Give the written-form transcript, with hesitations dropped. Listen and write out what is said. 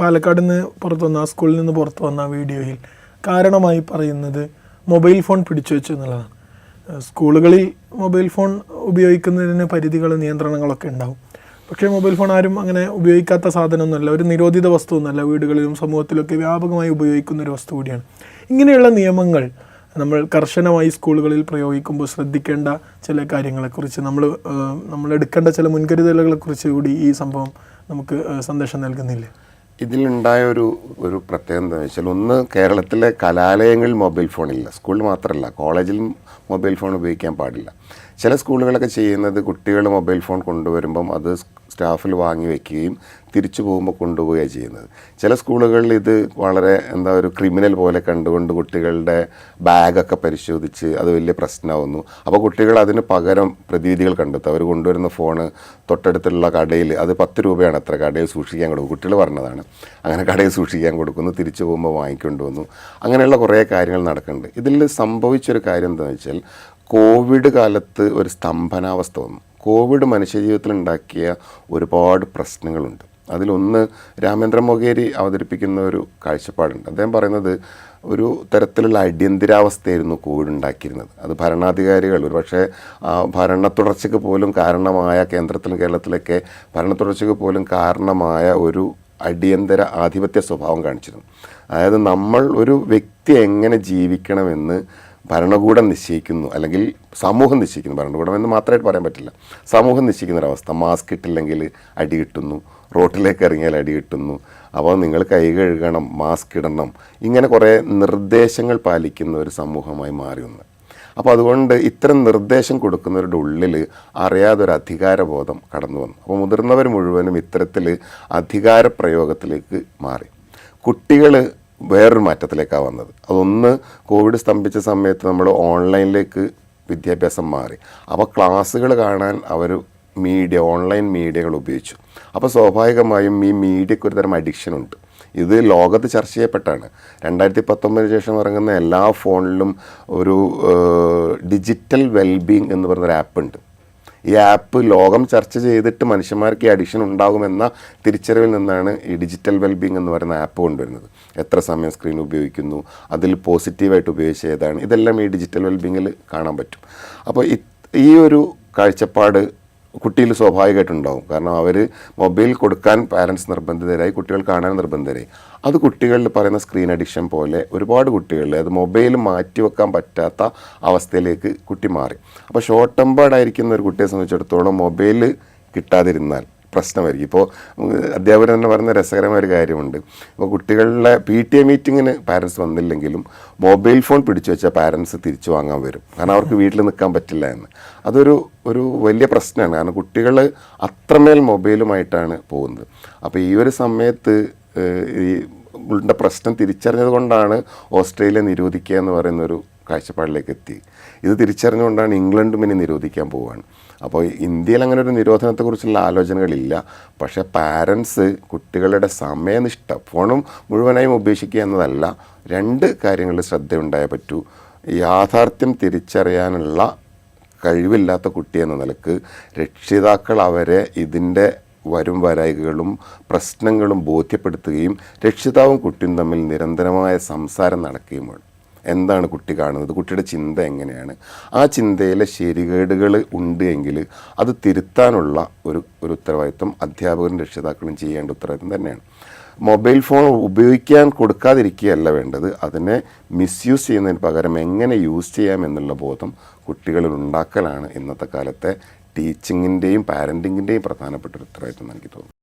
പാലക്കാട് നിന്ന് പുറത്തു വന്ന സ്കൂളിൽ നിന്ന് പുറത്തു വന്ന വീഡിയോയിൽ കാരണമായി പറയുന്നത് മൊബൈൽ ഫോൺ പിടിച്ചു വെച്ചു എന്നുള്ളതാണ്. സ്കൂളുകളിൽ മൊബൈൽ ഫോൺ ഉപയോഗിക്കുന്നതിന് പരിധികൾ നിയന്ത്രണങ്ങളൊക്കെ ഉണ്ടാവും. പക്ഷേ മൊബൈൽ ഫോൺ ആരും അങ്ങനെ ഉപയോഗിക്കാത്ത സാധനമൊന്നുമല്ല, ഒരു നിരോധിത വസ്തുവൊന്നുമല്ല, വീടുകളിലും സമൂഹത്തിലൊക്കെ വ്യാപകമായി ഉപയോഗിക്കുന്ന ഒരു വസ്തു കൂടിയാണ്. ഇങ്ങനെയുള്ള നിയമങ്ങൾ നമ്മൾ കർശനമായി സ്കൂളുകളിൽ പ്രയോഗിക്കുമ്പോൾ ശ്രദ്ധിക്കേണ്ട ചില കാര്യങ്ങളെക്കുറിച്ച് നമ്മൾ എടുക്കേണ്ട ചില മുൻകരുതലുകളെക്കുറിച്ച് കൂടി ഈ സംഭവം നമുക്ക് സന്ദേശം നൽകുന്നില്ലേ? ഇതിലുണ്ടായ ഒരു പ്രത്യേകത എന്താണെന്ന് വെച്ചാൽ, ഒന്ന്, കേരളത്തിലെ കലാലയങ്ങളിൽ മൊബൈൽ ഫോണില്ല. സ്കൂളിൽ മാത്രമല്ല, കോളേജിലും മൊബൈൽ ഫോൺ ഉപയോഗിക്കാൻ പാടില്ല. ചില സ്കൂളുകളൊക്കെ ചെയ്യുന്നത്, കുട്ടികൾ മൊബൈൽ ഫോൺ കൊണ്ടുവരുമ്പം അത് സ്റ്റാഫിൽ വാങ്ങി വയ്ക്കുകയും തിരിച്ചു പോകുമ്പോൾ കൊണ്ടുപോവുകയാണ് ചെയ്യുന്നത്. ചില സ്കൂളുകളിൽ ഇത് വളരെ ഒരു ക്രിമിനൽ പോലെ കണ്ടുകൊണ്ട് കുട്ടികളുടെ ബാഗൊക്കെ പരിശോധിച്ച് അത് വലിയ പ്രശ്നമാവുന്നു. അപ്പോൾ കുട്ടികൾ അതിന് പകരം പ്രതിവിധികൾ കണ്ടെത്തും. അവർ കൊണ്ടുവരുന്ന ഫോണ് തൊട്ടടുത്തുള്ള കടയിൽ, അത് 10 രൂപയാണ് അത്ര, കടയിൽ സൂക്ഷിക്കാൻ കൊടുക്കും. കുട്ടികൾ പറഞ്ഞതാണ്. അങ്ങനെ കടയിൽ സൂക്ഷിക്കാൻ കൊടുക്കുന്നു, തിരിച്ചു പോകുമ്പോൾ വാങ്ങിക്കൊണ്ട് വന്നു. അങ്ങനെയുള്ള കുറേ കാര്യങ്ങൾ നടക്കുന്നുണ്ട്. ഇതിൽ സംഭവിച്ചൊരു കാര്യം എന്താണെന്ന് വെച്ചാൽ, കോവിഡ് കാലത്ത് ഒരു സ്തംഭനാവസ്ഥ വന്നു. കോവിഡ് മനുഷ്യജീവിതത്തിൽ ഉണ്ടാക്കിയ ഒരുപാട് പ്രശ്നങ്ങളുണ്ട്. അതിലൊന്ന്, രാമേന്ദ്ര മൊകേരി അവതരിപ്പിക്കുന്ന ഒരു കാഴ്ചപ്പാടുണ്ട്. അദ്ദേഹം പറയുന്നത്, ഒരു തരത്തിലുള്ള അടിയന്തരാവസ്ഥയായിരുന്നു കോവിഡ് ഉണ്ടാക്കിയിരുന്നത്. അത് ഭരണാധികാരികൾ, ഒരു പക്ഷേ ഭരണ തുടർച്ചയ്ക്ക് പോലും കാരണമായ, കേന്ദ്രത്തിലും കേരളത്തിലൊക്കെ ഭരണ തുടർച്ചയ്ക്ക് പോലും കാരണമായ ഒരു അടിയന്തര ആധിപത്യ സ്വഭാവം കാണിച്ചിരുന്നു. അതായത്, നമ്മൾ ഒരു വ്യക്തി എങ്ങനെ ജീവിക്കണമെന്ന് ഭരണകൂടം നിശ്ചയിക്കുന്നു, അല്ലെങ്കിൽ സമൂഹം നിശ്ചയിക്കുന്നു. ഭരണകൂടം എന്ന് മാത്രമായിട്ട് പറയാൻ പറ്റില്ല, സമൂഹം നിശ്ചയിക്കുന്നൊരവസ്ഥ. മാസ്ക് ഇട്ടില്ലെങ്കിൽ അടി കിട്ടുന്നു, റോട്ടിലേക്ക് ഇറങ്ങിയാൽ അടി കിട്ടുന്നു, അപ്പോൾ നിങ്ങൾ കൈ കഴുകണം, മാസ്ക് ഇടണം, ഇങ്ങനെ കുറേ നിർദ്ദേശങ്ങൾ പാലിക്കുന്ന ഒരു സമൂഹമായി മാറി വന്നു. അപ്പോൾ അതുകൊണ്ട് ഇത്തരം നിർദ്ദേശം കൊടുക്കുന്നവരുടെ ഉള്ളിൽ അറിയാതൊരു അധികാരബോധം കടന്നു വന്നു. അപ്പോൾ മുതിർന്നവർ മുഴുവനും ഇത്തരത്തിൽ അധികാര പ്രയോഗത്തിലേക്ക് മാറി. കുട്ടികൾ വേറൊരു മാറ്റത്തിലേക്കാണ് വന്നത്. അതൊന്ന്, കോവിഡ് സ്തംഭിച്ച സമയത്ത് നമ്മൾ ഓൺലൈനിലേക്ക് വിദ്യാഭ്യാസം മാറി. അപ്പോൾ ക്ലാസ്സുകൾ കാണാൻ അവർ ഓൺലൈൻ മീഡിയകൾ ഉപയോഗിച്ചു. അപ്പോൾ സ്വാഭാവികമായും ഈ മീഡിയയ്ക്ക് ഒരു തരം അഡിക്ഷനുണ്ട്. ഇത് ലോകത്ത് ചർച്ച ചെയ്യപ്പെട്ടാണ്. 2019 ശേഷം ഇറങ്ങുന്ന എല്ലാ ഫോണിലും ഒരു ഡിജിറ്റൽ വെൽബീങ് എന്ന് പറയുന്നൊരു ആപ്പ് ഉണ്ട്. ഈ ആപ്പ് ലോകം ചർച്ച ചെയ്തിട്ട് മനുഷ്യന്മാർക്ക് ഈ അഡിക്ഷൻ ഉണ്ടാകുമെന്ന തിരിച്ചറിവിൽ നിന്നാണ് ഈ ഡിജിറ്റൽ വെൽബീങ് എന്ന് പറയുന്ന ആപ്പ് കൊണ്ടുവരുന്നത്. എത്ര സമയം സ്ക്രീൻ ഉപയോഗിക്കുന്നു, അതിൽ പോസിറ്റീവായിട്ട് ഉപയോഗിച്ച ഏതാണ്, ഇതെല്ലാം ഈ ഡിജിറ്റൽ വെൽബീങ്ങിൽ കാണാൻ പറ്റും. അപ്പോൾ ഈ ഒരു കാഴ്ചപ്പാട് കുട്ടിയിൽ സ്വാഭാവികമായിട്ടുണ്ടാവും. കാരണം അവർ മൊബൈൽ കൊടുക്കാൻ പാരൻസ് നിർബന്ധിതരായി, കുട്ടികൾ കാണാൻ നിർബന്ധിതരായി. അത് കുട്ടികളിൽ പറയുന്ന സ്ക്രീൻ അഡിക്ഷൻ പോലെ ഒരുപാട് കുട്ടികളിൽ അത് മൊബൈൽ മാറ്റിവെക്കാൻ പറ്റാത്ത അവസ്ഥയിലേക്ക് കുട്ടി മാറി. അപ്പോൾ ഷോർട്ട് ടെമ്പേർഡായിരിക്കുന്ന ഒരു കുട്ടിയെ സംബന്ധിച്ചിടത്തോളം മൊബൈൽ കിട്ടാതിരുന്നാൽ പ്രശ്നമായിരിക്കും. ഇപ്പോൾ അധ്യാപകർ തന്നെ പറയുന്ന രസകരമായ ഒരു കാര്യമുണ്ട്. ഇപ്പോൾ കുട്ടികളുടെ PTA മീറ്റിങ്ങിന് പാരൻസ് വന്നില്ലെങ്കിലും മൊബൈൽ ഫോൺ പിടിച്ചു വെച്ചാൽ പാരൻസ് തിരിച്ചു വാങ്ങാൻ വരും. കാരണം അവർക്ക് വീട്ടിൽ നിൽക്കാൻ പറ്റില്ല എന്ന്. അതൊരു വലിയ പ്രശ്നമാണ്. കാരണം കുട്ടികൾ അത്രമേൽ മൊബൈലുമായിട്ടാണ് പോകുന്നത്. അപ്പോൾ ഈ ഒരു സമയത്ത് ഈ പ്രശ്നം തിരിച്ചറിഞ്ഞത് കൊണ്ടാണ് ഓസ്ട്രേലിയ നിരോധിക്കുക എന്ന് പറയുന്നൊരു കാഴ്ചപ്പാടിലേക്ക് എത്തി. ഇത് തിരിച്ചറിഞ്ഞുകൊണ്ടാണ് ഇംഗ്ലണ്ടും ഇനി നിരോധിക്കാൻ പോവുകയാണ്. അപ്പോൾ ഇന്ത്യയിൽ അങ്ങനെ ഒരു നിരോധനത്തെക്കുറിച്ചുള്ള ആലോചനകളില്ല. പക്ഷേ പാരൻസ് കുട്ടികളുടെ സമയനിഷ്ഠ, ഫോണും മുഴുവനായും ഉപേക്ഷിക്കുക എന്നതല്ല, 2 കാര്യങ്ങളിൽ ശ്രദ്ധയുണ്ടായേ പറ്റൂ. യാഥാർത്ഥ്യം തിരിച്ചറിയാനുള്ള കഴിവില്ലാത്ത കുട്ടി എന്ന നിലക്ക് രക്ഷിതാക്കൾ അവരെ ഇതിൻ്റെ വരും വരായികകളും പ്രശ്നങ്ങളും ബോധ്യപ്പെടുത്തുകയും രക്ഷിതാവും കുട്ടിയും തമ്മിൽ നിരന്തരമായ സംസാരം നടക്കുകയും വേണം. എന്താണ് കുട്ടി കാണുന്നത്, കുട്ടിയുടെ ചിന്ത എങ്ങനെയാണ്, ആ ചിന്തയിലെ ശരികേടുകൾ ഉണ്ട് എങ്കിൽ അത് തിരുത്താനുള്ള ഒരു ഉത്തരവാദിത്വം അധ്യാപകരും രക്ഷിതാക്കളും ചെയ്യേണ്ട ഉത്തരവാദിത്വം തന്നെയാണ്. മൊബൈൽ ഫോൺ ഉപയോഗിക്കാൻ കൊടുക്കാതിരിക്കുകയല്ല വേണ്ടത്, അതിനെ മിസ്യൂസ് ചെയ്യുന്നതിന് പകരം എങ്ങനെ യൂസ് ചെയ്യാം എന്നുള്ള ബോധം കുട്ടികളിൽ ഉണ്ടാക്കലാണ് ഇന്നത്തെ കാലത്തെ ടീച്ചിങ്ങിൻ്റെയും പാരൻറ്റിങ്ങിൻ്റെയും പ്രധാനപ്പെട്ട ഒരു ഉത്തരവാദിത്വം എനിക്ക് തോന്നുന്നു.